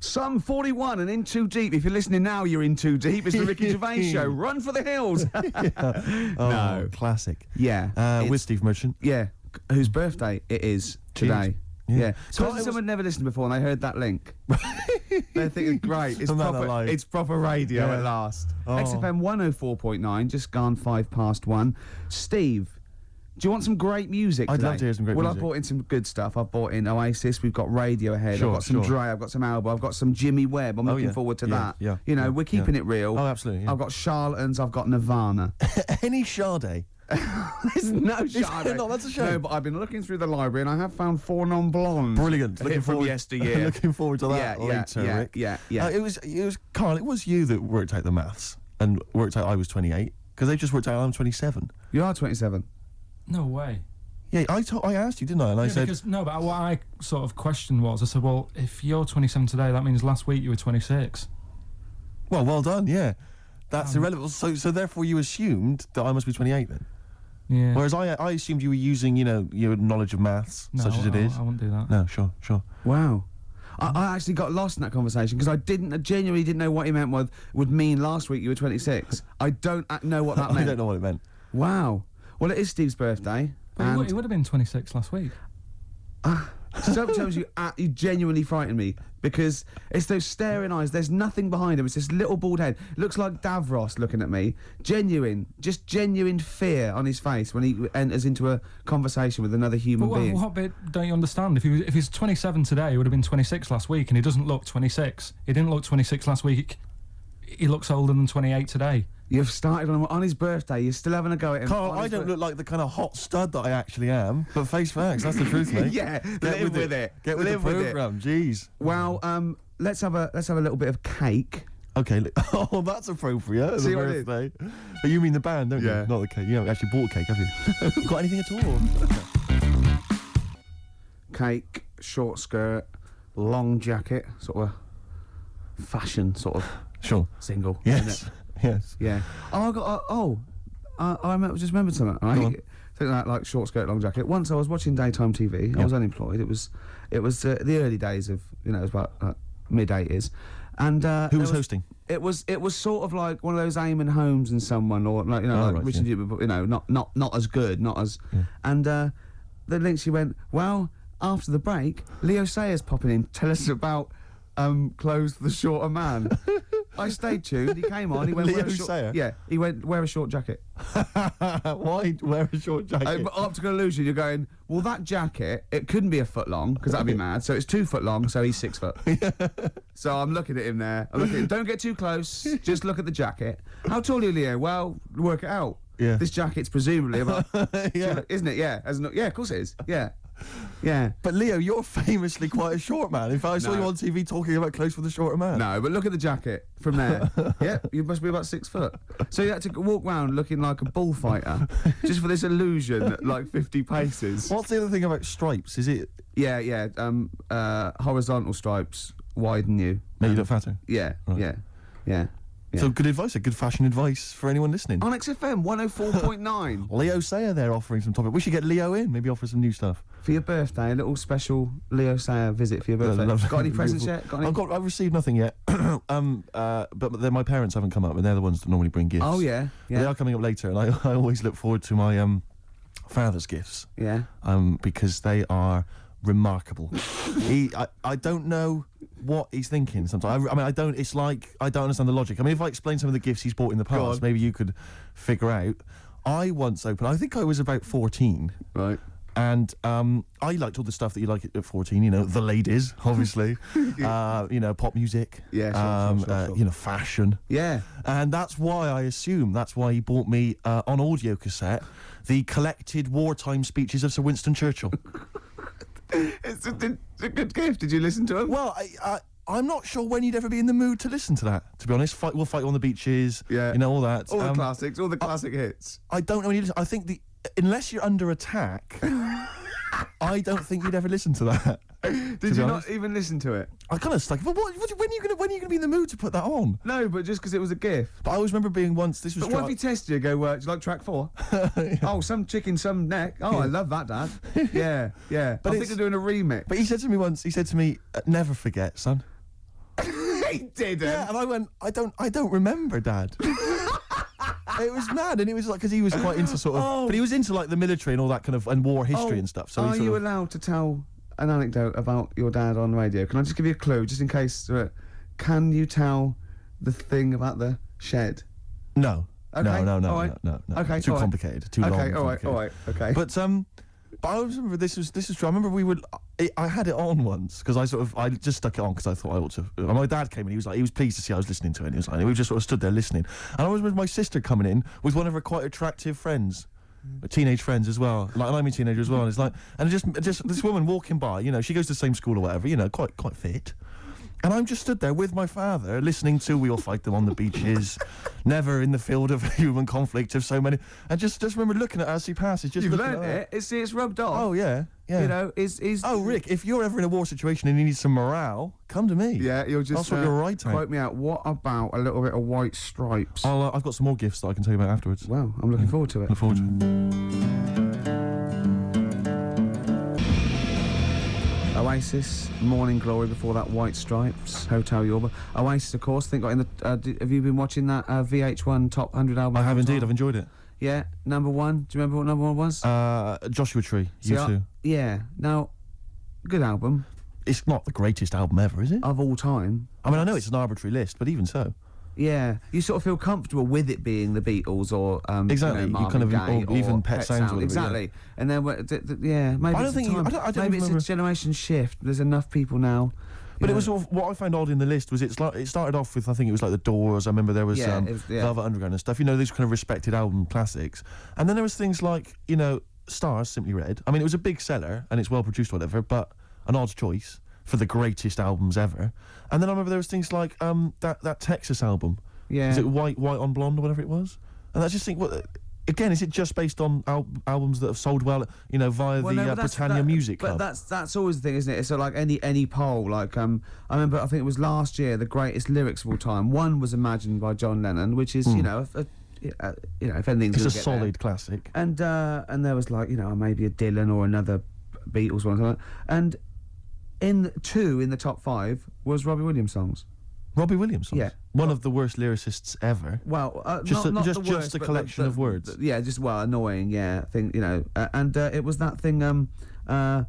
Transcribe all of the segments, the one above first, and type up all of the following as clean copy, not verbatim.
Some 41 and in too deep. If you're listening now, you're in too deep. It's the Ricky Gervais show. Run for the hills. No, classic. Yeah. With Steve Merchant. Yeah. Whose birthday it is today. Yeah. So So someone never listened before and they heard that link. They're thinking, great, it's proper radio at last. XFM 104.9, just gone 1:05. Steve, do you want some great music today? I'd love to hear some great music. Well, I've brought in some good stuff. I've brought in Oasis, we've got Radiohead, I've got some Dre, I've got some Alba, I've got some Jimmy Webb. I'm looking forward to that. Yeah. You know, we're keeping it real. Oh, absolutely. Yeah. I've got Charlatans, I've got Nirvana. Any Sade? There's no Sade. No, that's a shame. No, but I've been looking through the library and I have found 4 non-blondes. Brilliant. Looking from yesteryear. Looking forward to that later, Rick. Yeah. It was Karl. It was you that worked out the maths and worked out I was 28 because they just worked out I'm 27. You are 27. No way. Yeah, I asked you, didn't I? And I said because, no, but what I sort of questioned was, I said, well, if you're 27 today, that means last week you were 26. well done. Yeah, that's irrelevant. So therefore you assumed that I must be 28 then. Yeah. Whereas I assumed you were using, your knowledge of maths, such as it is. I wouldn't do that. No, sure. Wow. I actually got lost in that conversation because I genuinely didn't know what he meant would mean last week you were 26. I don't know what that meant. I don't know what it meant. Wow. Well, it is Steve's birthday. But he would have been 26 last week. Sometimes you genuinely frighten me because it's those staring eyes. There's nothing behind him. It's this little bald head. Looks like Davros looking at me. Genuine fear on his face when he enters into a conversation with another human being. What bit don't you understand? If he's 27 today, he would have been 26 last week, and he doesn't look 26. He didn't look 26 last week. He looks older than 28 today. You've started on his birthday. You're still having a go at him. Karl, I don't look like the kind of hot stud that I actually am, but face facts, that's the truth, mate. Yeah, live with it. Get with the programme, jeez. Well, let's have a little bit of cake. Okay, oh, that's appropriate. See the what I did? birthday. But you mean the band, don't Yeah. you? Not the cake. You haven't actually bought a cake, have you? Got anything at all? Cake, short skirt, long jacket, sort of fashion sort of Sure. single. Yes. Isn't it? Yes. Yeah. Oh, I just remembered something. Go on. Right? Think that like short skirt, long jacket. Once I was watching daytime TV. I was unemployed. It was the early days of it was about mid-80s, and Who was hosting? It was sort of like one of those Eamon Holmes and someone, or like right, Richard, not as good, not as. Yeah. And the link she went, well, after the break, Leo Sayers popping in, tell us about clothes for the shorter man. I stayed tuned. He came on. He went, Leo Sayer? Yeah, he went, wear a short jacket. Why wear a short jacket? But optical illusion, you're going, well, that jacket, it couldn't be a foot long, because that'd be mad, so it's 2 foot long, so he's 6 foot. So I'm looking at him there. I'm looking at him, don't get too close, just look at the jacket. How tall are you, Leo? Well, work it out. Yeah. This jacket's presumably about... Yeah. Isn't it? Yeah. Yeah, of course it is. Yeah. Yeah. But Leo, you're famously quite a short man. In fact, I saw you on TV talking about clothes for the shorter man. No, but look at the jacket from there. Yeah, you must be about 6 foot. So you had to walk around looking like a bullfighter, just for this illusion, like 50 paces. What's the other thing about stripes? Is it... Yeah. Horizontal stripes widen you. Make you look fatter? Yeah, Right. yeah. So good advice, good fashion advice for anyone listening. On XFM 104.9. Leo Sayer there offering some topic. We should get Leo in, maybe offer some new stuff. For your birthday, a little special Leo Sayer visit for your birthday. Lovely. Got any presents yet? I've received nothing yet. But then my parents haven't come up, and they're the ones that normally bring gifts. Oh, yeah. They are coming up later, and I always look forward to my father's gifts. Yeah. Because they are remarkable. I don't know what he's thinking sometimes. I don't understand the logic. I mean, if I explain some of the gifts he's bought in the past, maybe you could figure out. I once opened, I think I was about 14. Right. And I liked all the stuff that you like at 14, the ladies, obviously, pop music, sure. Fashion. Yeah. And that's why he bought me on audio cassette the collected wartime speeches of Sir Winston Churchill. It's a good gift. Did you listen to him? Well, I'm not sure when you'd ever be in the mood to listen to that, to be honest. We'll fight on the beaches, all that. All the classics, all the classic hits. I don't know when you listen. I think unless you're under attack, I don't think you'd ever listen to that. Did you not even listen to it? I kind of stuck. But when are you gonna be in the mood to put that on? No, but just because it was a gift. But I always remember being once. This was. But what if he tested you? Go, do you like track 4? Yeah. Oh, some chicken, some neck. Oh, I love that, Dad. Yeah. But I think they're doing a remix. But he said to me once. He said to me, "Never forget, son." he didn't. Yeah, and I went, I don't remember, Dad. It was mad, and it was like, because he was quite into sort of, but he was into like the military and all that kind of, and war history and stuff. So are he sort you of, allowed to tell an anecdote about your dad on radio? Can I just give you a clue, just in case? Can you tell the thing about the shed? No. Okay, No. Okay, Too all right. complicated. Too long. Okay, all right, okay. But I remember this is true. I remember I had it on once because I just stuck it on because I thought I ought to. And my dad came in. He was pleased to see I was listening to it. And he was like, we just sort of stood there listening. And I was with my sister coming in with one of her quite attractive friends. Teenage friends as well, like, and I'm a teenager as well. And it's like, and just this woman walking by, she goes to the same school or whatever, quite fit. And I'm just stood there with my father, listening to "We All Fight Them on the Beaches," "Never in the Field of Human Conflict" of so many, and just remember looking at her as he passes. Just You've looking learned at her. it's rubbed off. Oh yeah. Is Oh, Rick, if you're ever in a war situation and you need some morale, come to me. Yeah, you'll just. That's what you're right at. Quote me out. What about a little bit of White Stripes? I've got some more gifts that I can tell you about afterwards. Well, I'm looking forward to it. Look forward to it. Oasis, Morning Glory, before that White Stripes, Hotel Yorba. Oasis, of course, I think got in the. Have you been watching that VH1 Top 100 album? I have indeed. I've enjoyed it. Yeah, number one. Do you remember what number one was? Joshua Tree. See, U2. Yeah. Now, good album It's not the greatest album ever, is it? of all time. I mean, I know it's an arbitrary list, but even so. Yeah, you sort of feel comfortable with it being the Beatles or Exactly, you Marvin kind of- Gaye or even or Pet Sounds or whatever, exactly. And then maybe I don't it's think a time, I don't maybe remember. it's a generation shift. There's enough people now. But it was sort of, what I found odd in the list was it started off with, I think it was like the Doors. I remember there was Velvet Underground and stuff. These kind of respected album classics. And then there was things like Stars, Simply Red. I mean, it was a big seller and it's well produced, or whatever, but an odd choice for the greatest albums ever. And then I remember there was things like that Texas album. Yeah. Is it White on Blonde or whatever it was? And I just think, again, is it just based on albums that have sold well, via the Britannia Music Club? But that's always the thing, isn't it? So like any poll, like I remember, I think it was last year, the greatest lyrics of all time. One was Imagined by John Lennon, which is if anything's It's gonna a get solid there. classic. And there was like maybe a Dylan or another Beatles one, and in the top 5 was Robbie Williams songs. Robbie Williams songs? Yeah. One of the worst lyricists ever. Well, Just not just the worst, a but collection of words. Annoying. Yeah, I think and it was that thing. A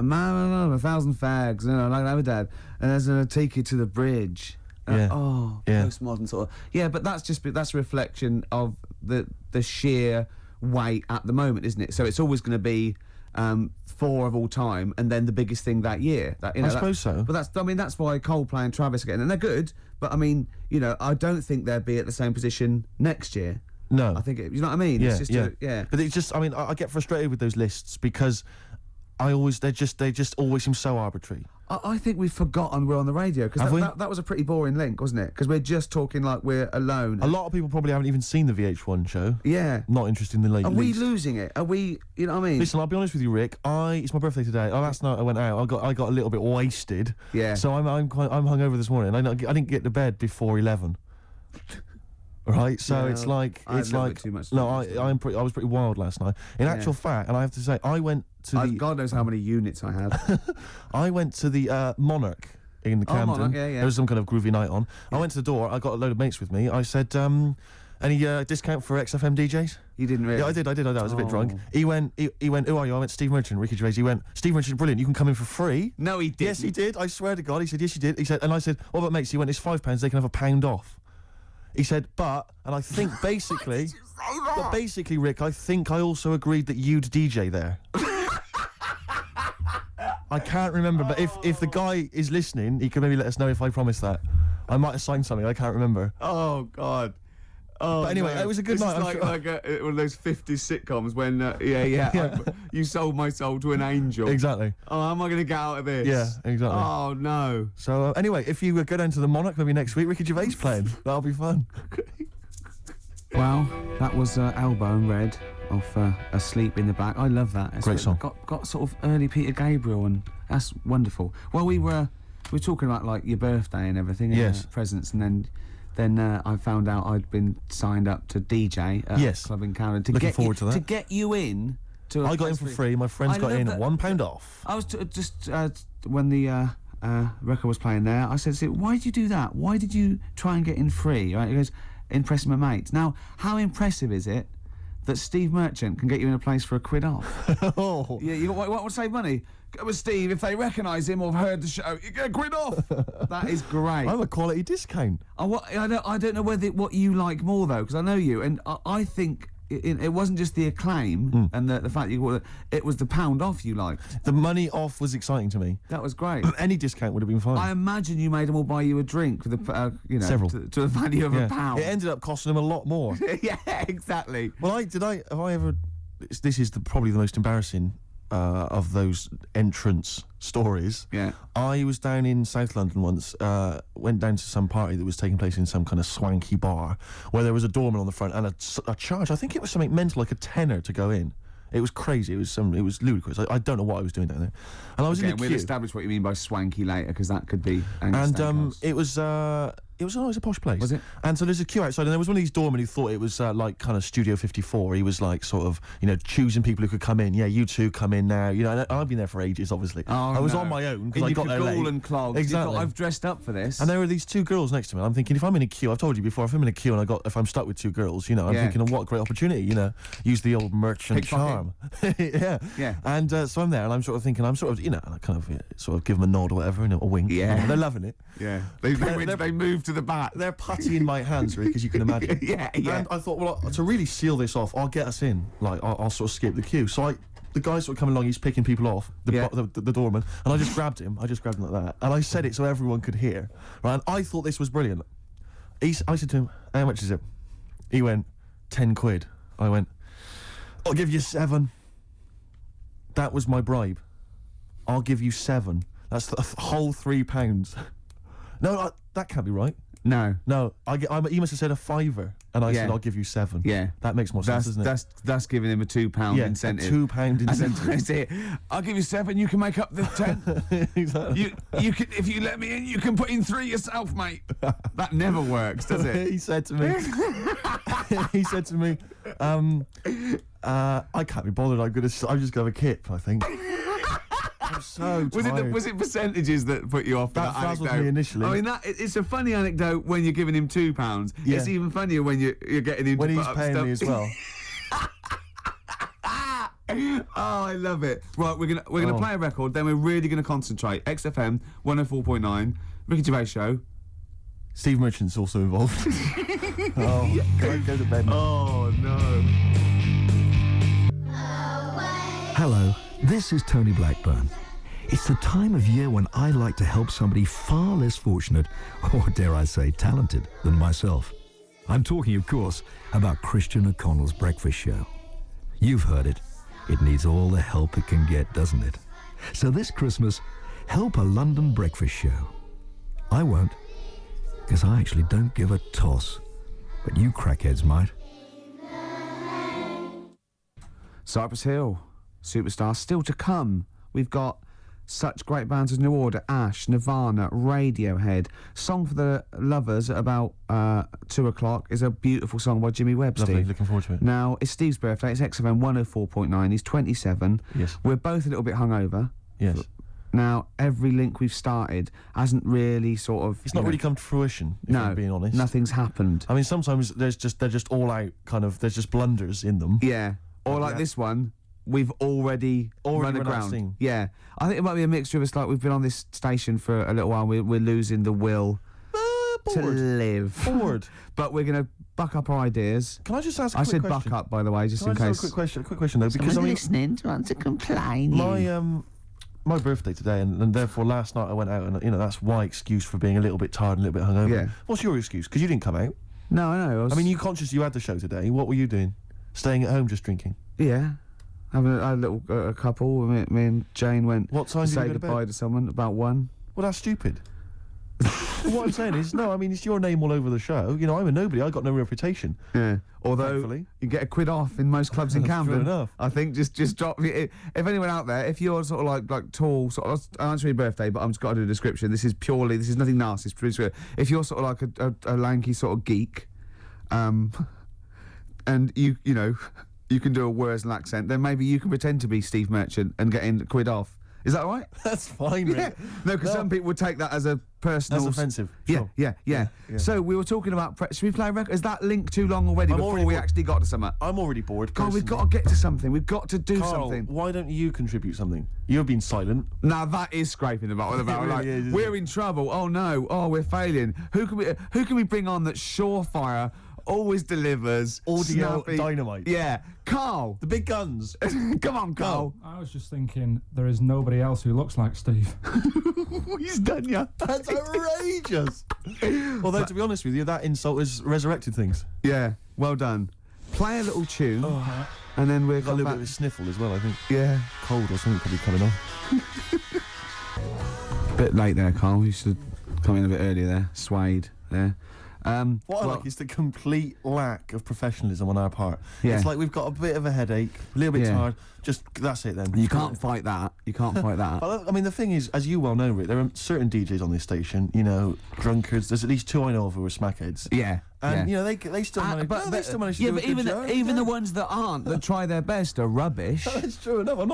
man, 1,000 fags. Like I'm a dad, and there's gonna take you to the bridge. Postmodern sort of. Yeah, but that's a reflection of the sheer weight at the moment, isn't it? So it's always going to be 4 of all time, and then the biggest thing that year. I suppose so. But that's why Coldplay and Travis are getting, and they're good. But I mean, I don't think they'll be at the same position next year. No, I think you know what I mean. Yeah, It's just But it's just, I get frustrated with those lists because they just always seem so arbitrary. I think we've forgotten we're on the radio, because that was a pretty boring link, wasn't it? Because we're just talking like we're alone. A lot of people probably haven't even seen the VH1 show. Yeah. Not interested in the late. Are we losing it? Are we? You know what I mean? Listen, I'll be honest with you, Rick. It's my birthday today. Last night I went out. I got a little bit wasted. Yeah. So I'm hungover this morning. I didn't get to bed before 11. Right, so Yeah, it's like I had a little bit too much no, to do. I was pretty wild last night. In actual fact, and I have to say, I went to God knows how many units I had. I went to the Monarch in the Camden. Monarch, yeah. There was some kind of groovy night on. I went to the door. I got a load of mates with me. I said, any discount for XFM DJs? You didn't really? Yeah, I did. I was a bit drunk. Oh. He went, who are you? I went, Steve Merchant, Ricky Gervais. He went, Steve Merchant, brilliant. You can come in for free. No, he didn't. Yes, he did. I swear to God. He said, yes, you did. He said, and I said, what about mates? He went, it's £5. They can have £1 off. He said, and I think basically, but basically, Rick, I think I also agreed that you'd DJ there. I can't remember, but if the guy is listening, he can maybe let us know if I promised that. I might have signed something. I can't remember. Oh God. Oh, but anyway, it was a good night. This is like one of those 50s sitcoms when, you sold my soul to an angel. Exactly. Oh, how am I going to get out of this? Yeah, exactly. Oh, go So anyway, if you go down to the Monarch maybe next week, Ricky Gervais playing. That'll be fun. Well, that was Elbow and Red off Asleep in the Back. I love that. Great song. Got sort of early Peter Gabriel, and that's wonderful. Well, we were talking about like your birthday and everything, and Yes. presents, and then I found out I'd been signed up to DJ at a club in Camden. Looking forward to that. To get you in. I got in for free. My friends got in £1 off. I was just when the record was playing there. I said, why did you do that? Why did you try and get in free? Right? He goes, impressing my mates. Now, how impressive is it that Steve Merchant can get you in a place for £1 off? Oh. Yeah, you want to save money? Go with Steve. If they recognise him or have heard the show, you get £1 off. That is great. I have a quality discount. I don't know what you like more though, because I know you, and I think it wasn't just the acclaim and the fact it was the £1 off you liked. The money off was exciting to me. That was great. Any discount would have been fine. I imagine you made them all buy you a drink with Several. to the value of £1. It ended up costing them a lot more. Yeah, exactly. Well, have I ever? This is probably the most embarrassing of those entrance stories. Yeah. I was down in South London once, went down to some party that was taking place in some kind of swanky bar where there was a doorman on the front and a charge. I think it was something mental, like a tenner to go in. It was crazy. It was ludicrous. I don't know what I was doing down there. And I was in the queue. We'll establish what you mean by swanky later, because that could be. It was a posh place. Was it? And so there's a queue outside, and there was one of these doormen who thought it was like kind of Studio 54. He was like sort of, choosing people who could come in. Yeah, you two come in now. And I've been there for ages, obviously. I was on my own because I got there late. And clogs. Exactly. I've dressed up for this. And there were these two girls next to me. I'm thinking, if I'm in a queue, I've told you before, if I'm in a queue and if I'm stuck with two girls, I'm thinking, what a great opportunity, use the old merchant charm. Yeah. Yeah. And so I'm there, and I'm sort of thinking, I kind of sort of give them a nod or whatever, and a wink. Yeah. They're loving it. Yeah. They move to the back. They're putty in my hands, really, because you can imagine. Yeah. And I thought, well, to really seal this off, I'll get us in. Like, I'll sort of skip the queue. So the guy sort of coming along, he's picking people off, the doorman, and I just grabbed him. I just grabbed him like that, and I said it so everyone could hear. Right? And I thought this was brilliant. I said to him, how much is it? He went, 10 quid. I went, I'll give you 7. That was my bribe. I'll give you 7. That's the whole £3. No, that can't be right. No. He must have said a £5, and I said, I'll give you 7. Yeah. That makes more sense, doesn't it? That's giving him a £2 incentive. A £2 incentive. That's it. I'll give you 7, you can make up the 10. Exactly. You can, if you let me in, you can put in 3 yourself, mate. That never works, does it? He said to me, I can't be bothered, I'm just gonna have a kip, I think. I'm so tired. Was it percentages that put you off? That frazzled me initially. I mean, it's a funny anecdote when you're giving him £2. Yeah. It's even funnier when you're getting him when to he's put up paying stuff. me as well. Oh, I love it. Right, we're gonna play a record, then we're really gonna concentrate. XFM 104.9, Ricky Gervais show. Steve Merchant's also involved. Go to bed. Oh no. Hello, this is Tony Blackburn. It's the time of year when I like to help somebody far less fortunate, or dare I say talented, than myself. I'm talking, of course, about Christian O'Connell's Breakfast Show. You've heard it. It needs all the help it can get, doesn't it? So this Christmas, help a London breakfast show. I won't, because I actually don't give a toss. But you crackheads might. Cypress Hill, Superstar, still to come. We've got such great bands as New Order, Ash, Nirvana, Radiohead. Song for the Lovers at about 2 o'clock is a beautiful song by Jimmy Webb, Lovely, Steve. looking forward to it. Now, it's Steve's birthday. It's XFM 104.9. He's 27. Yes. We're both a little bit hungover. Yes. Now, every link we've started hasn't really sort of... It's not really come to fruition, if I'm being honest. Nothing's happened. I mean, sometimes they're just all out, there's just blunders in them. Yeah. Or like this one, we've already run run out of aground. steam. Yeah. I think it might be a mixture of us, like we've been on this station for a little while, we're losing the will to live. Bored. But we're going to buck up our ideas. Can I just ask a I quick said question? buck up, by the way, just Can in I case. just ask a quick question though, because listening to want to complain. My birthday today, and therefore last night I went out, and that's my excuse for being a little bit tired and a little bit hungover. Yeah. What's your excuse? Because you didn't come out. No, I know. I mean, you conscious you had the show today. What were you doing? Staying at home, just drinking. Yeah. Having a little couple. Me and Jane went What time to did you say go to goodbye bed? to someone about 1. Well, that's stupid. What I'm saying is, no, I mean, it's your name all over the show. I'm a nobody. I got no reputation. Yeah. Although Thankfully. you get £1 off in most clubs in That's Camden. true enough. I think just drop. If anyone out there, if you're sort of like tall, sort of, I'll answer your birthday, but I'm just got to do a description. This is nothing nasty. It's pretty. If you're sort of like a lanky sort of geek, and you can do a Wurzel accent, then maybe you can pretend to be Steve Merchant and get in £1 off. Is that all right? That's fine, Yeah. Rick. No, because some people would take that as a personal... That's offensive. Yeah, Sure. yeah. So we were talking about... Should we play a record? Is that link too long already I'm before already we bored. actually got to something? I'm already bored. Carl, we've personally. got to get to something. We've got to do Karl, something. why don't you contribute something? You've been silent. Now that is scraping the bottom about It like really is, isn't we're in trouble. Oh no! Oh, we're failing. Who can we bring on that surefire always delivers Audio snappy- dynamite. Yeah, Carl. The big guns. Come on, Carl. I was just thinking there is nobody else who looks like Steve. He's done ya. That's outrageous. Although, to be honest with you, that insult has resurrected things. Yeah, well done. Play a little tune, and then we're Got a going little back. bit of a sniffle as well, I think. Yeah. Cold or something probably coming on. Bit late there, Carl. You should come in a bit earlier there. Swayed there. What I like is the complete lack of professionalism on our part. Yeah. It's like we've got a bit of a headache, a little bit Yeah. tired. Just that's it then. You can't fight that. You can't fight that. But I mean, the thing is, as you well know, Rick, there are certain DJs on this station, you know, drunkards. There's at least 2 I know of who are smackheads. Yeah. And, yeah. you know, they still manage, they still manage to yeah, do a but good even job. even the ones that aren't, that try their best, are rubbish. That's true enough. I'm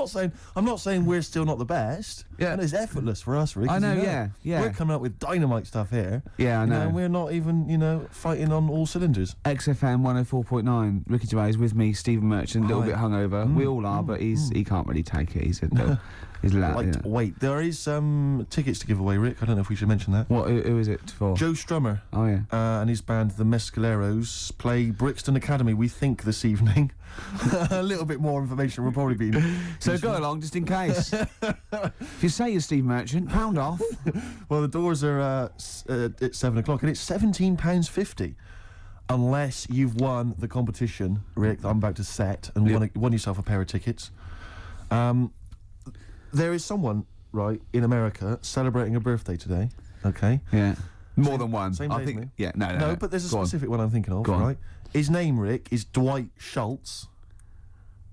not saying we're still not the best. Yeah. And it's effortless for us, Rick. I as know, you yeah. We're coming up with dynamite stuff here. Yeah, I You know. and we're not even, you know, fighting on all cylinders. XFM 104.9. Ricky Gervais with me, Stephen Merchant, a little Hi. bit hungover. We all are, but he can't really take it. He's loud. Wait, there is some tickets to give away, Rick. I don't know if we should mention that. What? Who is it for? Joe Strummer Oh yeah. and his band, the Mescaleros, play Brixton Academy, we think, this evening. A little bit more information will probably be... So go along, just in case. If you say you're Steve Merchant, pound off. Well, the doors are at 7 o'clock, and it's £17.50. Unless you've won the competition, Rick, that I'm about to set, and won yourself a pair of tickets. There is someone, right, in America celebrating a birthday today, okay? Yeah. More than one. Same I day as think. me. Yeah. No. No, but there's a Go on. specific one I'm thinking of, Go on. right? His name, Rick, is Dwight Schultz.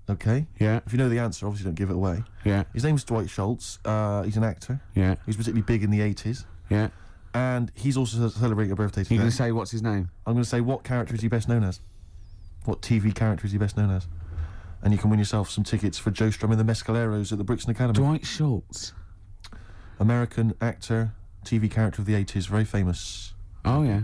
Okay? Yeah. If you know the answer, obviously don't give it away. Yeah. His name's Dwight Schultz. He's an actor. Yeah. He was particularly big in the 80s. Yeah. And he's also celebrating a birthday today. You're gonna say what's his name? I'm going to say, what character is he best known as? What TV character is he best known as? And you can win yourself some tickets for Joe Strum and the Mescaleros at the Brixton Academy. Dwight Schultz. American actor, TV character of the 80s, very famous. Oh yeah.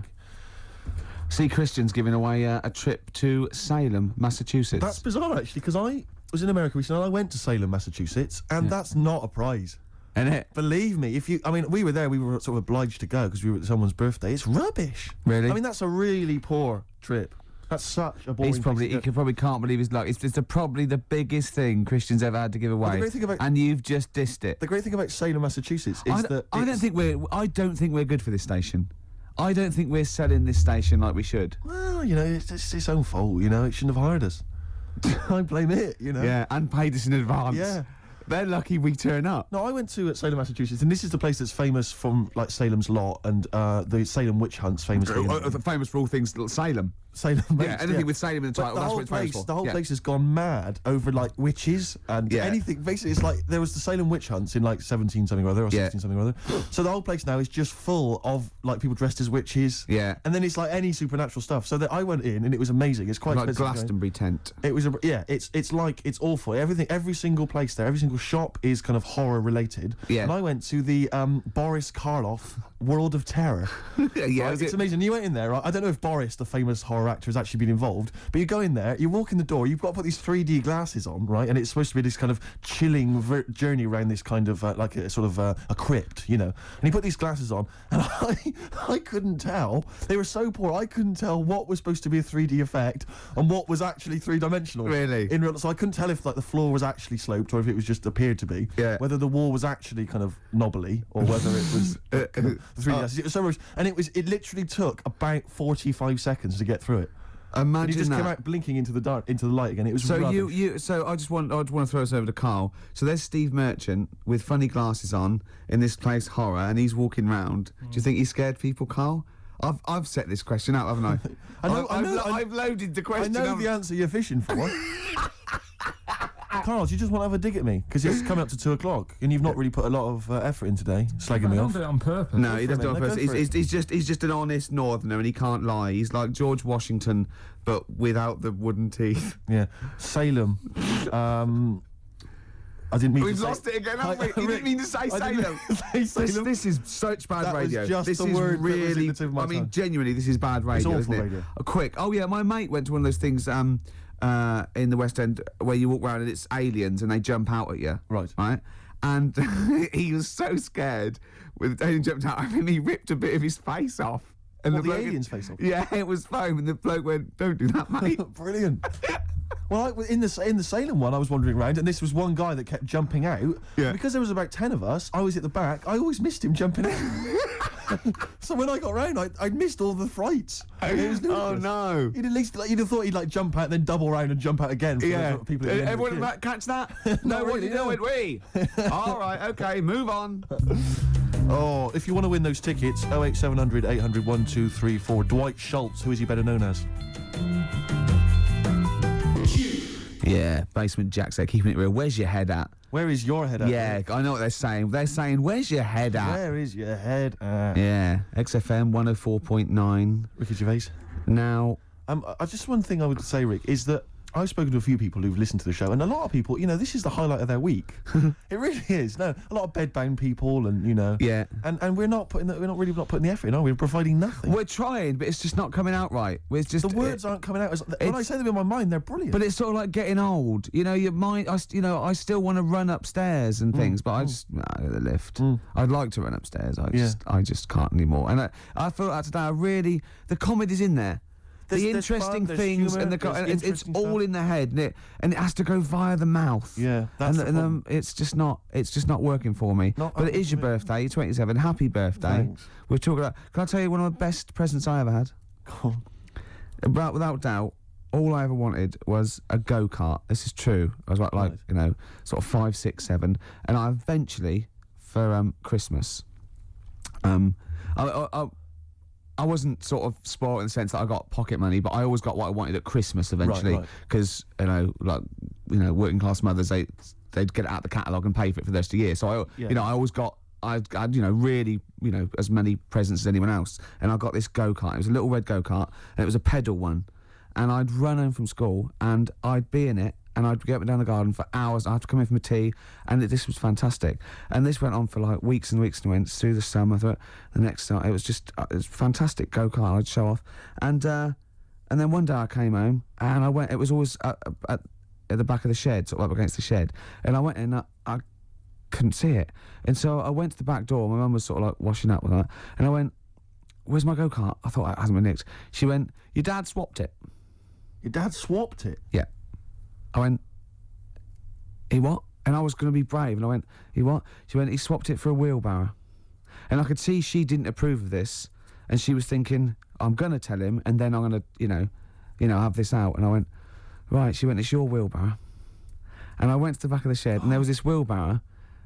See, Christian's giving away a trip to Salem, Massachusetts. That's bizarre, actually, because I was in America recently and I went to Salem, Massachusetts, and that's not a prize. Isn't it? Believe me, we were there, we were sort of obliged to go because we were at someone's birthday. It's rubbish. Really? I mean, that's a really poor trip. That's such a boring He's probably place to go. can't believe his luck. It's probably the biggest thing Christian's ever had to give away. the great thing about- and you've just dissed it. The great thing about Salem, Massachusetts is that I don't think we're good for this station. I don't think we're selling this station like we should. well, you know, it's its own fault, you know, it shouldn't have hired us. I blame it, you know. Yeah, and paid us in advance. Yeah. They're lucky we turn up. No, I went to Salem, Massachusetts, and this is the place that's famous from, like, Salem's Lot and the Salem witch hunts, famously. Famous for all things Salem. Salem. Yeah, anything with Salem in the title, But that's what it's famous for. The whole Yeah. place has gone mad over, like, witches and Yeah. anything. Basically, it's like there was the Salem witch hunts in, like, 17 something or other, or Yeah. 16 something or other. So the whole place now is just full of, like, people dressed as witches. Yeah. And then it's like any supernatural stuff. So that I went in and it was amazing. It's quite Like expensive going. Glastonbury tent. It was it's awful. Every single place there, every single shop is kind of horror related. Yeah. And I went to the Boris Karloff World of Terror. Yeah, Right, was it's it- amazing. You went in there, right? I don't know if Boris, the famous horror actor, has actually been involved, but you go in there, you walk in the door, you've got to put these 3D glasses on, right? And it's supposed to be this kind of chilling journey around this kind of like a sort of a crypt, you know. And you put these glasses on, and I couldn't tell. They were so poor. I couldn't tell what was supposed to be a 3D effect and what was actually three-dimensional. Really? In real, so I couldn't tell if, like, the floor was actually sloped or if it was just appeared to be. Yeah. Whether the wall was actually kind of knobbly or whether it was kind of the 3D glasses. It was so much, and it literally took about 45 seconds to get through it. And Imagine he just that. came out blinking into the light again. It was So rubbish. so I just want to throw us over to Karl. So there's Steve Merchant with funny glasses on in this place horror, and he's walking round. Do you think he scared people, Karl? I've set this question out, haven't I? I've loaded the I question. know the answer you're fishing for. Karl, do you just want to have a dig at me? Because it's coming up to 2 o'clock, and you've not really put a lot of effort in today, slagging I me don't off. do it on purpose. No, he doesn't do it on Go purpose. for it. He's just an honest northerner, and he can't lie. He's like George Washington, but without the wooden teeth. Yeah, Salem. I didn't mean We've to say... lost it again, haven't we? You didn't mean to say I Salem. didn't say Salem. This is such bad That was radio. just This the is word that was in really. the tip of my I mean, tongue. genuinely, this is bad radio, awful isn't it? radio. Quick. Oh yeah, my mate went to one of those things in the West End where you walk around and it's aliens and they jump out at you. Right. Right. And he was so scared when the alien jumped out. I mean, he ripped a bit of his face off. And What, the bloke- alien's face off? Yeah, it was foam, and the bloke went, "Don't do that, mate." Brilliant. Well, in the Salem one, I was wandering around, and this was one guy that kept jumping out. Yeah. Because there was about 10 of us, I was at the back. I always missed him jumping out. So when I got round, I missed all the frights. It was Oh ludicrous. no. You'd at least you'd have thought he'd like jump out, then double round and jump out again. For Yeah. the people. At the end of the Everyone queue. about catch that? Not No, what really, did you no. do it? We. All right. Okay. Move on. Oh, if you want to win those tickets, 08700 800 1234. Dwight Schultz, who is he better known as? Yeah. Basement Jack said, keeping it real. Where's your head at? Where is your head at? Yeah, I know what they're saying. They're saying, where's your head at? Where is your head at? Yeah. XFM 104.9. Ricky Gervais. Now. Just one thing I would say, Rick, is that I've spoken to a few people who've listened to the show, and a lot of people, this is the highlight of their week. It really is. No, a lot of bedbound people, and Yeah. and we're not putting the effort in, are we? We're providing nothing. We're trying, but it's just not coming out right. It's just The words aren't coming out. When I say them in my mind, they're brilliant. But it's sort of like getting old. Your mind. I still want to run upstairs and things, but I just the lift. I'd like to run upstairs. I just can't anymore. And I felt that today. The comedy's in there. There's Interesting fun, there's things humour, and there's it's interesting all stuff. in the head, and it has to go via the mouth. Yeah, that's the problem. It's just not working for me. But it is your birthday. You're 27. Happy birthday. Thanks. We're talking about. Can I tell you one of the best presents I ever had? Go on. Without doubt, all I ever wanted was a go-kart. This is true. I was like sort of 5, 6, 7, and I eventually, for Christmas, I wasn't sort of spoiled in the sense that I got pocket money, but I always got what I wanted at Christmas eventually, because working class mothers they'd get it out the catalogue and pay for it for the rest of the year. So I always got. I had really as many presents as anyone else, and I got this go-kart. It was a little red go-kart, and it was a pedal one, and I'd run home from school and I'd be in it. And I'd get up and down the garden for hours. I had to come in from a tea, and this was fantastic. And this went on for like weeks and weeks and weeks through the summer. The next summer, it was fantastic go-kart. I'd show off, and then one day I came home and I went. It was always at the back of the shed, sort of up against the shed. And I went in. I couldn't see it, and so I went to the back door. My mum was sort of like washing up with that, and I went, "Where's my go-kart?" I thought it hasn't been nicked. She went, "Your dad swapped it." Your dad swapped it? Yeah. I went, he what? And I was going to be brave, and I went, he what? She went, he swapped it for a wheelbarrow. And I could see she didn't approve of this, and she was thinking, I'm going to tell him, and then I'm going to, have this out. And I went, right. She went, it's your wheelbarrow. And I went to the back of the shed, and there was this wheelbarrow.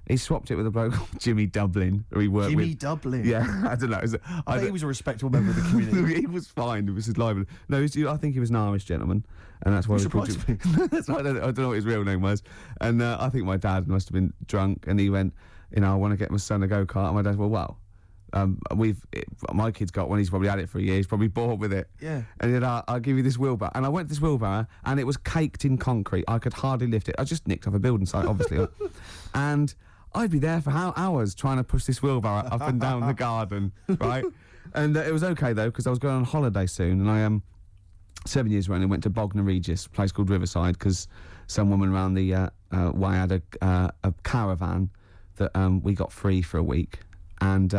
He swapped it with a bloke called Jimmy Dublin, who he worked with. Jimmy Dublin? Yeah, I don't know. I think he was a respectable member of the community. He was fine. It was his lively. No, I think he was an Irish gentleman, and that's why we called him. That's why I don't know what his real name was. And I think my dad must have been drunk, and he went, I want to get my son a go-kart. And my dad went, my kid's got one. He's probably had it for a year. He's probably bored with it. Yeah. And he said, I'll give you this wheelbarrow. And I went to this wheelbarrow, and it was caked in concrete. I could hardly lift it. I just nicked off a building site, obviously. And I'd be there for hours trying to push this wheelbarrow up and down the garden, right? And it was okay, though, because I was going on holiday soon, and I 7 years running went to Bognor Regis, a place called Riverside, because some woman around the way had a caravan that we got free for a week, and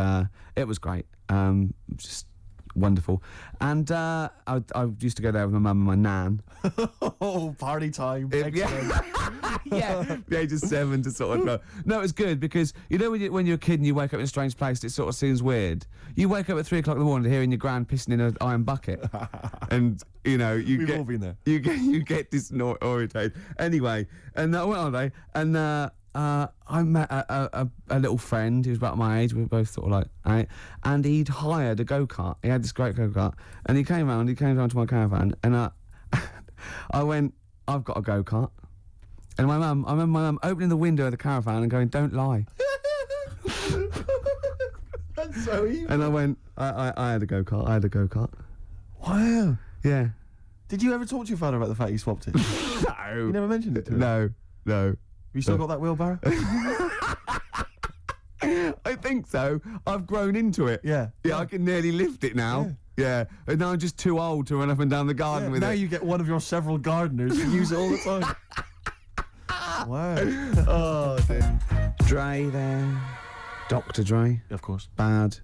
it was great, just wonderful. And I used to go there with my mum and my nan. Oh, party time. Yeah, the age of 7 to sort of no, it was good because when you're a kid and you wake up in a strange place, it sort of seems weird. You wake up at 3 o'clock in the morning hearing your gran pissing in an iron bucket, and We've all been there. You get disorientated. Anyway, and I went on holiday, and I met a little friend who was about my age. We were both sort of like, right, and he'd hired a go-kart. He had this great go-kart, and he came round to my caravan, and I went, I've got a go-kart. And I remember my mum opening the window of the caravan and going, don't lie. That's so evil. And I went, I had a go-kart. I had a go-kart. Wow. Yeah. Did you ever talk to your father about the fact he swapped it? No. You never mentioned it to him? No. You still got that wheelbarrow? I think so. I've grown into it. Yeah. Yeah, I can nearly lift it now. Yeah. And now I'm just too old to run up and down the garden with now it. you get one of your several gardeners to use it all the time. Wow. Oh, dear. Dre there. Dr. Dre. Of course. Bad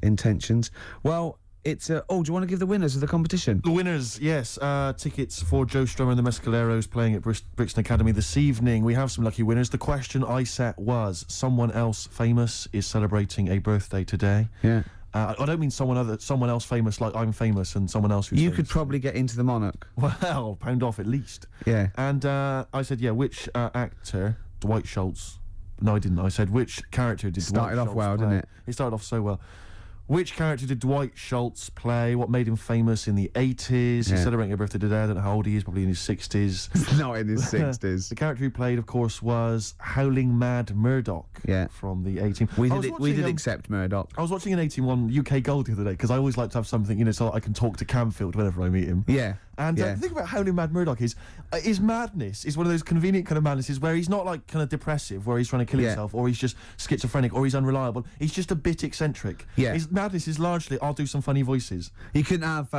intentions. Well, it's... do you want to give the winners of the competition? The winners, yes. Tickets for Joe Strummer and the Mescaleros playing at Brixton Academy this evening. We have some lucky winners. The question I set was, someone else famous is celebrating a birthday today. Yeah. I don't mean someone else famous like I'm famous and someone else who's You famous. could probably get into the Monarch. Well, pound off at least. Yeah. And I said, yeah, which actor, Dwight Schultz... No, I didn't. I said, which character did Started Dwight off Schultz well, play? didn't it? It started off so well. Which character did Dwight Schultz play? What made him famous in the 80s? He's Yeah. celebrating a birthday today. I don't know how old he is, probably in his 60s. Not in his 60s. The character he played, of course, was Howling Mad Murdoch Yeah. from the 18... We I was did, we watching, did accept Murdoch. I was watching an 18-1 UK Gold the other day, because I always like to have something, you know, so that I can talk to Camfield whenever I meet him. Yeah. And Yeah. the thing about Howling Mad Murdoch is his madness is one of those convenient kind of madnesses where he's not like kind of depressive, where he's trying to kill Yeah. himself, or he's just schizophrenic, or he's unreliable. He's just a bit eccentric. Yeah. His madness is largely, I'll do some funny voices. You couldn't have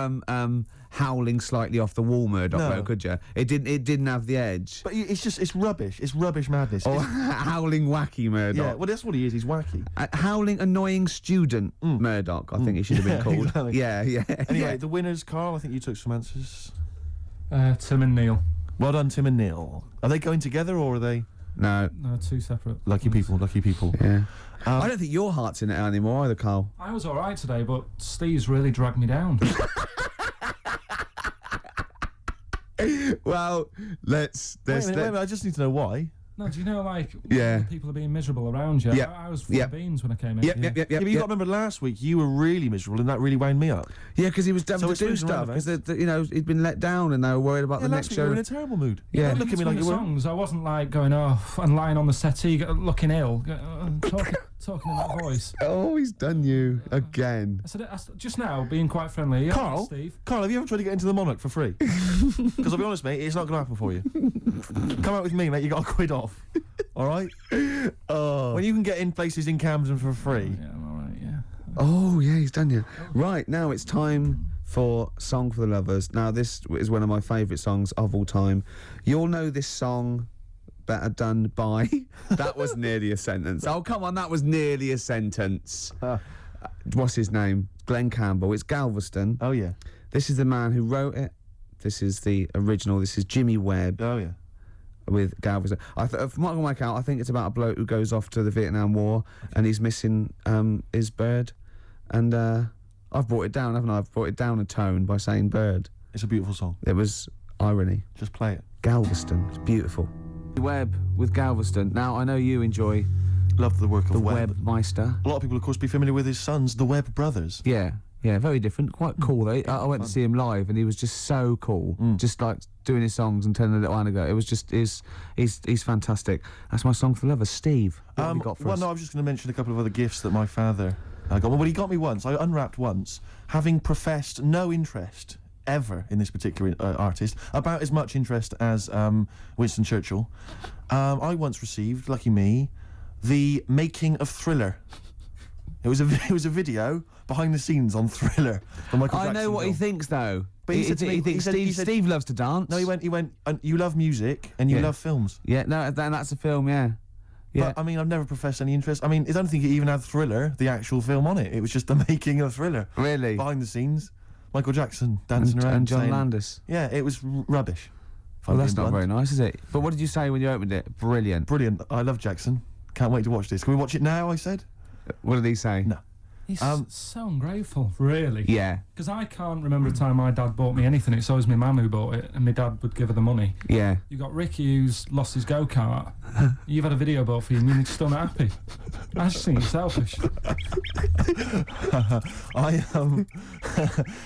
howling slightly off the wall Murdoch, No. though, could you? It didn't have the edge. But it's rubbish. It's rubbish madness. Or It's- howling wacky Murdoch. yeah, well, that's what he is. He's wacky. Howling annoying student Murdoch, I think he should have been called. Exactly. Yeah, yeah. Anyway, yeah. the winners, Karl, I think you took some answers. Tim and Neil. Well done, Tim and Neil. Are they going together, or are they No. No, two separate. lucky people? Lucky people. Yeah. I don't think your heart's in it anymore either, Karl. I was all right today, but Steve's really dragged me down. Well, let's... Wait a minute, I just need to know why. No, do you know, like, Yeah. when people are being miserable around you? Yep. I was full Yep. of beans when I came in. Yep, Yeah. yep, yep, Yeah, yep. but you got to remember last week you were really miserable, and that really wound me up. Yeah, because he was having So to it's do moving stuff, around, because, you know, he'd been let down and they were worried about Yeah, the last next week you were in show. a terrible mood. Yeah. Don't look at me like you the were. songs. I wasn't like going off and lying on the settee, looking ill, talking in that voice. Oh, he's done you again. I said just now, being quite friendly. Yeah, Carl, Steve. Carl, have you ever tried to get into the Monarch for free? Because I'll be honest, mate, it's not going to happen for you. Come out with me, mate. You got a quid off. All right. Oh. When you can get in places in Camden for free. Yeah, I'm all right. Yeah. Oh, yeah, he's done you. Right, now it's time for Song for the Lovers. Now, this is one of my favourite songs of all time. You'll know this song better done by... That was nearly a sentence. Oh, come on, that was nearly a sentence. What's his name? Glenn Campbell. It's Galveston. Oh yeah. This is the man who wrote it. This is the original. This is Jimmy Webb Oh yeah. with Galveston. From what I can work out, I think it's about a bloke who goes off to the Vietnam War and he's missing his bird. And I've brought it down, haven't I? I've brought it down a tone by saying bird. It's a beautiful song. It was irony. Just play it. Galveston. It's beautiful. Webb with Galveston. Now, I know you enjoy Love the work of the Webb. Webmeister. A lot of people, of course, be familiar with his sons, the Webb brothers. Yeah. Yeah, very different. Quite cool, though. I went to see him live and he was just so cool. Just like doing his songs and telling a little anecdote. It was just, he's fantastic. That's my song for the lovers. Steve, what have you got for well, us? no, I was just going to mention a couple of other gifts that my father got. Well, he got me once. I unwrapped once, having professed no interest ever in this particular artist, about as much interest as Winston Churchill. I once received, lucky me, the making of Thriller. It was a video behind the scenes on Thriller. From Michael I know Jackson what he film. thinks, though. But he said to me- he thinks he said- Steve loves to dance. No, he went. You love music and you Yeah. love films. Yeah, no, that's a film, yeah. Yeah. But I mean, I've never professed any interest. I mean, I don't think it even had Thriller, the actual film, on it. It was just the making of Thriller. Really? Behind the scenes, Michael Jackson dancing around. And John saying- Landis. Yeah, it was rubbish. if Well, I'm that's being not very blunt. nice, is it? But what did you say when you opened it? Brilliant. Brilliant. I love Jackson. Can't wait to watch this. Can we watch it now, I said? What did he say? No. He's so ungrateful, really. Yeah, Because I can't remember a time my dad bought me anything. It's always my mum who bought it, and my dad would give her the money. yeah. You got Ricky who's lost his go-kart. You've had a video bought for you and you're still not happy. I just think it's selfish.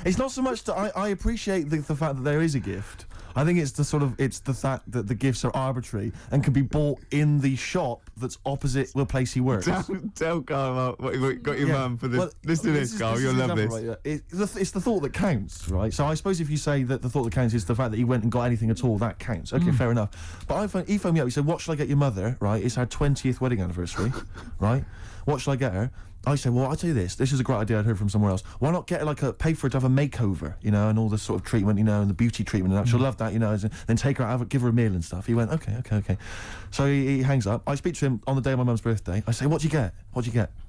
It's not so much that I appreciate the fact that there is a gift. I think it's the fact that the gifts are arbitrary and can be bought in the shop that's opposite the place he works. Tell Karl what you got your mum for this. Well, Listen to this, Karl. You'll love this. Right, yeah. It's the thought that counts, right? So I suppose if you say that the thought that counts is the fact that he went and got anything at all, that counts. Okay, fair enough. But he phoned me up. He said, "What should I get your mother?" Right? It's her 20th wedding anniversary, right? What should I get her? I said, well, I'll tell you this. This is a great idea I'd heard from somewhere else. Why not get her, pay for her to have a makeover, and all this sort of treatment, and the beauty treatment and that. She'll love that, then take her out, give her a meal and stuff. He went, okay. So he hangs up. I speak to him on the day of my mum's birthday. I say, what'd you get?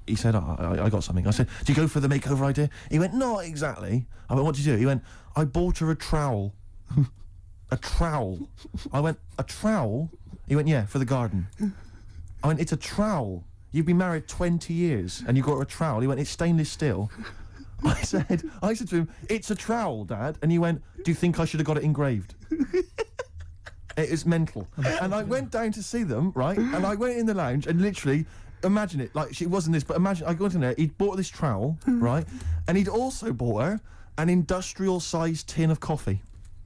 He said, I got something. I said, do you go for the makeover idea? He went, not exactly. I went, what'd you do? He went, I bought her a trowel. A trowel. I went, a trowel? He went, yeah, for the garden. I went, it's a trowel. You've been married 20 years and you got her a trowel. He went, it's stainless steel. I said to him, it's a trowel, Dad. And he went, do you think I should have got it engraved? It is mental. And I went down to see them, right? And I went in the lounge and literally, imagine it, she wasn't this, but imagine, I got in there, he'd bought this trowel, right? And he'd also bought her an industrial-sized tin of coffee.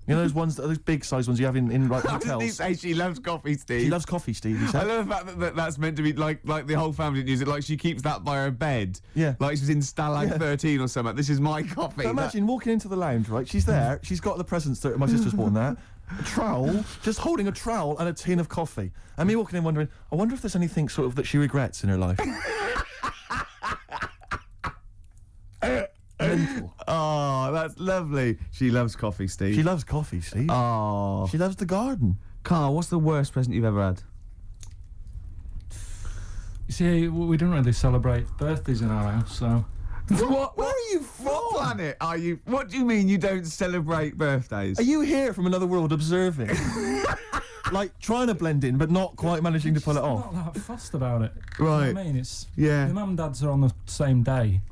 Those ones, those big-sized ones you have in hotels. Did he say she loves coffee, Steve? She loves coffee, Steve. He said. I love the fact that that's meant to be like the whole family didn't use it. Like she keeps that by her bed. Yeah. Like she's in Stalag 13 or something. This is my coffee. But imagine walking into the lounge, right? She's there. She's got the presents that my sister's bought and that. A trowel, just holding a trowel and a tin of coffee. And me walking in wondering, I wonder if there's anything sort of that she regrets in her life. Mental. Oh, that's lovely. She loves coffee, Steve. She loves coffee, Steve. Oh. She loves the garden. Karl, what's the worst present you've ever had? You see, we don't really celebrate birthdays in our house, so... Where are you from? What planet are you? What do you mean you don't celebrate birthdays? Are you here from another world observing? Trying to blend in, but not quite managing to pull it off? Not that fussed about it. Right. You know what I mean? It's... Yeah. The mum and dad's are on the same day.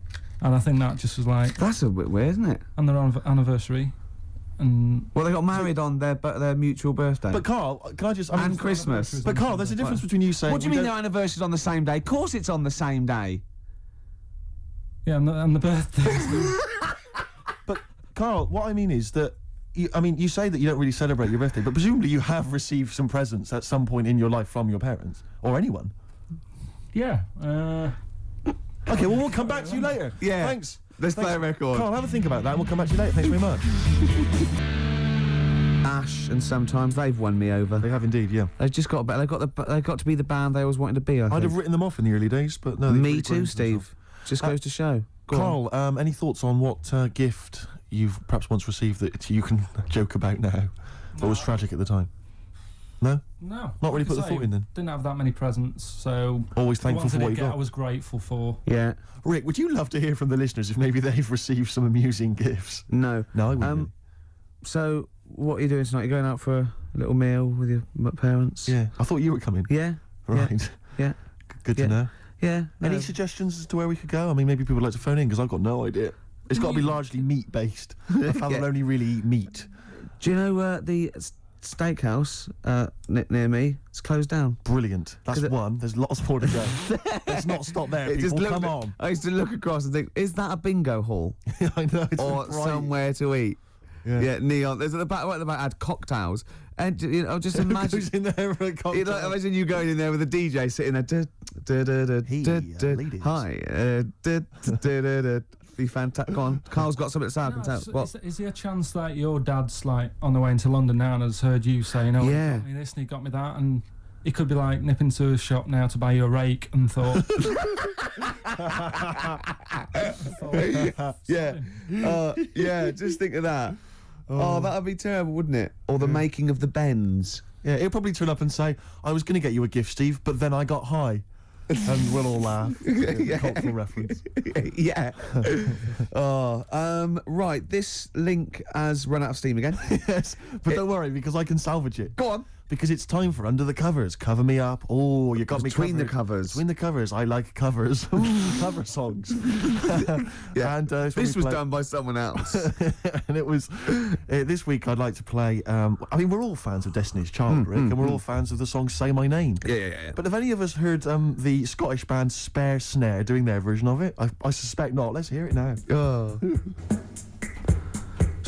And I think that just was like... That's a bit weird, isn't it? And their anniversary. And... Well, they got married on their mutual birthday. But Karl, can I just... And Christmas. But Karl, there's a difference between you saying... What do you mean their anniversary's on the same day? Of course it's on the same day. Yeah, and the birthday. But Karl, what I mean is that... you say that you don't really celebrate your birthday, but presumably you have received some presents at some point in your life from your parents. Or anyone. Yeah. Okay, well, we'll come back to you later. Yeah. Thanks. Let's play a record. Karl, have a think about that and we'll come back to you later. Thanks very much. Ash and Sometimes, they've won me over. They have indeed, yeah. They've just got they've got to be the band they always wanted to be, I think. I'd have written them off in the early days, but no. they've Me really too, grown Steve. themselves. Just goes to show. Go on. Karl, any thoughts on what gift you've perhaps once received that you can joke about now, but was tragic at the time? No? No. Not really Like I put the say, thought in then? Didn't have that many presents, so... Always thankful for the what ones you I did got. I was grateful for. Yeah. Rick, would you love to hear from the listeners if maybe they've received some amusing gifts? No. No, I wouldn't. So, what are you doing tonight? You going out for a little meal with your parents? Yeah, I thought you were coming. Yeah? Right. Yeah. Good Yeah. to know. Yeah. Any no. suggestions as to where we could go? I mean, maybe people would like to phone in because I've got no idea. It's got to be largely meat-based. My family only really eat meat. Do you know the steakhouse near me? It's closed down. Brilliant. That's one. There's lots more to go. Let's not stop there, people. Come on. I used to look across and think, is that a bingo hall? I know. It's Or bright. somewhere to eat? Yeah, neon. There's at the back. Right at the back had cocktails, and just imagine. Who's in there for a cocktail? Imagine you going in there with a DJ sitting there. ladies. Hi. Be fantastic. Go on. Carl's got something to say. I can tell. What? Is there a chance that your dad's on the way into London now and has heard you saying, "Oh, Yeah. he got me this and he got me that," and he could be nipping to a shop now to buy you a rake and thought, yeah. Just think of that. Oh, that'd be terrible, wouldn't it? Or the making of the Bends. Yeah, he'll probably turn up and say, I was going to get you a gift, Steve, but then I got high. And we'll all laugh. Cultural reference. Yeah. Right, this link has run out of steam again. Yes, but don't worry, because I can salvage it. Go on. Because it's time for Under the Covers. Cover me up. Oh, you got me Between the covered. covers. Between the covers. I like covers. Cover songs. Yeah. And This was done by someone else. And it was this week I'd like to play I mean, we're all fans of Destiny's Child, Rick, and we're all fans of the song Say My Name. Yeah. But have any of us heard the Scottish band Spare Snare doing their version of it? I suspect not. Let's hear it now. Oh.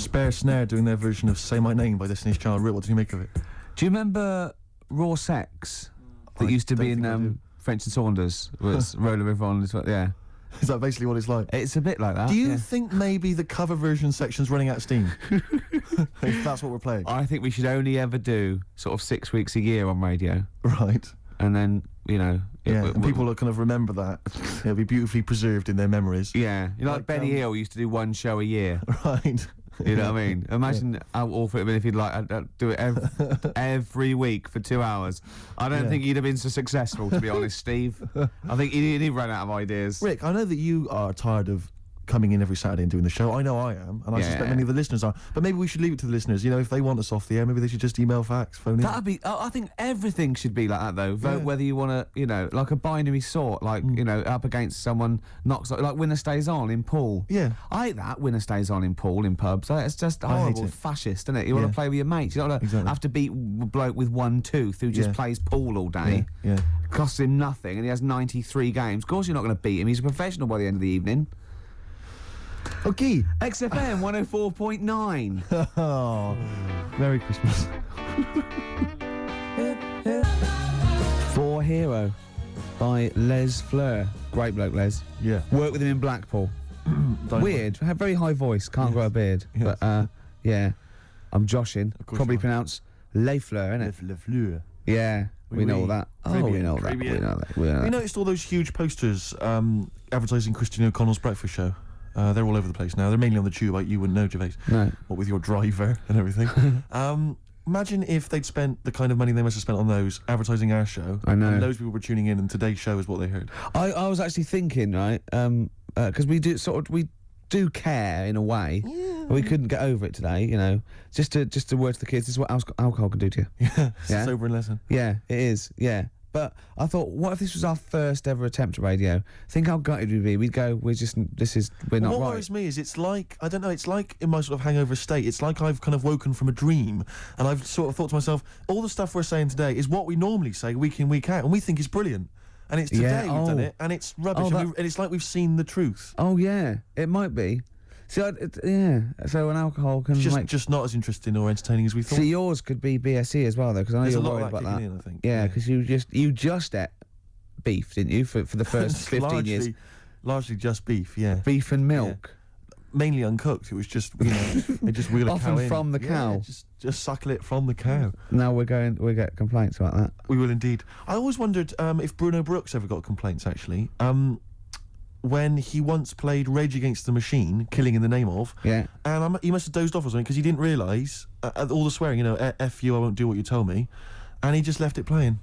Spare Snare doing their version of Say My Name by Destiny's Child. Rick, what did you make of it? Do you remember Raw Sex that I used to be don't think I do. in French and Saunders? Was Roller River on this one? Yeah. Is that basically what it's like? It's a bit like that. Do you yeah. think maybe the cover version section's running out of steam? If that's what we're playing. I think we should only ever do sort of 6 weeks a year on radio. Right. And then, you know... Yeah, and people will kind of remember that. It'll be beautifully preserved in their memories. Yeah. You know, like Benny Hill used to do one show a year. Right. You know what I mean? Imagine how awful it would have been if he'd do it every week for 2 hours. I don't think he'd have been so successful, to be honest, Steve. I think he'd run out of ideas. Rick, I know that you are tired of coming in every Saturday and doing the show. I know I am, and I suspect many of the listeners are. But maybe we should leave it to the listeners. You know, if they want us off the air, maybe they should just email, fax, phone in. That'd be. I think everything should be like that, though. Vote whether you want to, you know, like a binary sort, like you know, up against someone knocks like winner stays on in pool. Yeah, I hate that winner stays on in pool in pubs. It's just horrible, fascist, isn't it? You want to play with your mates. You don't want to have to beat a bloke with one tooth who just plays pool all day. Yeah. Costs him nothing, and he has 93 games. Of course, you're not going to beat him. He's a professional by the end of the evening. Okay. XFM 104.9. Oh, Merry Christmas. For Hero by Les Fleur. Great bloke, Les. Yeah. Worked with him in Blackpool. Weird. Had very high voice. Can't grow a beard. Yes. But, yeah. I'm joshing. Of course Probably you are. pronounced Les Fleur, innit? Le Fleur. Yeah. We know all that. Très We bien, know très that. We bien. know that. We know Have you that. noticed all those huge posters advertising Christine O'Connell's breakfast show? They're all over the place now. They're mainly on the tube, like you wouldn't know, Gervais. No. What with your driver and everything. Imagine if they'd spent the kind of money they must have spent on those advertising our show. I know. And loads of people were tuning in, and today's show is what they heard. I was actually thinking, right, because we do care in a way. Yeah. We couldn't get over it today, you know. Just to word to the kids, this is what alcohol can do to you. Yeah, it's Yeah? a sobering lesson. Yeah, it is. Yeah. But I thought, what if this was our first ever attempt at radio? Think how gutted we'd be. We'd go, we're not What right. worries me is it's like, I don't know, it's like in my sort of hangover state, it's like I've kind of woken from a dream, and I've sort of thought to myself, all the stuff we're saying today is what we normally say week in, week out, and we think is brilliant. And it's today we've done it, and it's rubbish, and it's like we've seen the truth. Oh, yeah, it might be. See, yeah, so an alcohol can Just not as interesting or entertaining as we thought. See, yours could be BSE as well, though, because I know There's you're a lot worried of that about that. kicking in, I think. Yeah, because you just ate beef, didn't you, for the first 15 years? Largely just beef, yeah. Beef and milk. Mainly uncooked. It was just, you know, they just wheel a Often cow in. from the cow. Yeah, just suckle it from the cow. Now we get complaints about that. We will indeed. I always wondered if Bruno Brooks ever got complaints, actually. When he once played Rage Against the Machine, Killing in the Name of, Yeah. and he must have dozed off or something because he didn't realise all the swearing, you know, F you, I won't do what you tell me, and he just left it playing.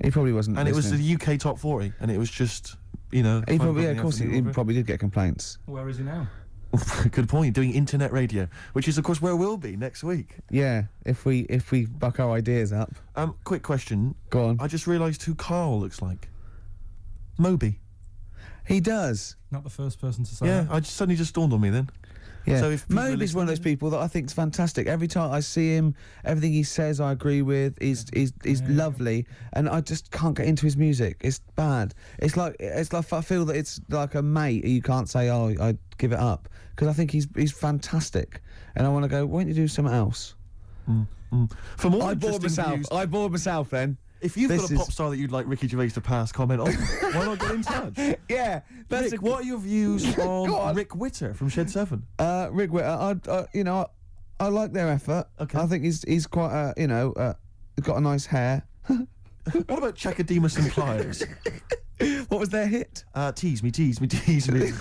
He probably wasn't. And listening. it was the UK top 40, and it was just, you know. He probably, fun of course, company he after the probably did get complaints. Where is he now? other. Good point. Doing internet radio, which is of course where we'll be next week. Yeah, if we buck our ideas up. Quick question. Go on. I just realised who Karl looks like. Moby. He does. Not the first person to say Yeah, that. suddenly just dawned on me then. Yeah. So if people are Moby's one of those listening- people that I think's fantastic. Every time I see him, everything he says I agree with. He's lovely, and I just can't get into his music. It's bad. It's like I feel that it's like a mate. You can't say, oh, I give it up, because I think he's fantastic, and I want to go. Why don't you do something else? For more I bored interesting myself. views, I bored myself then. if you've This got a pop star that you'd like Ricky Gervais to pass comment on, why not get in touch? Yeah, that's Rick, what are your views Go on. on Rick Witter from Shed 7? Rick Witter, I like their effort. Okay. I think he's quite got a nice hair. What about Chakademus and Pliers? What was their hit? Tease me, tease me, tease me.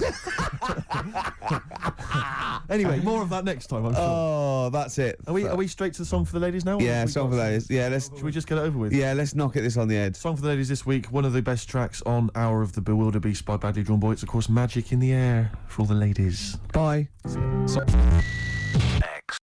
Anyway, more of that next time, I'm sure. Oh, that's it. Are we straight to the song for the ladies now? or Yeah, have we song got- for those. Yeah, let's Should we just get it over with? let's knock this on the head. Song for the ladies this week, one of the best tracks on Hour of the Bewilder Beast by Badly Drawn Boy. It's, of course, Magic in the Air for all the ladies. Bye.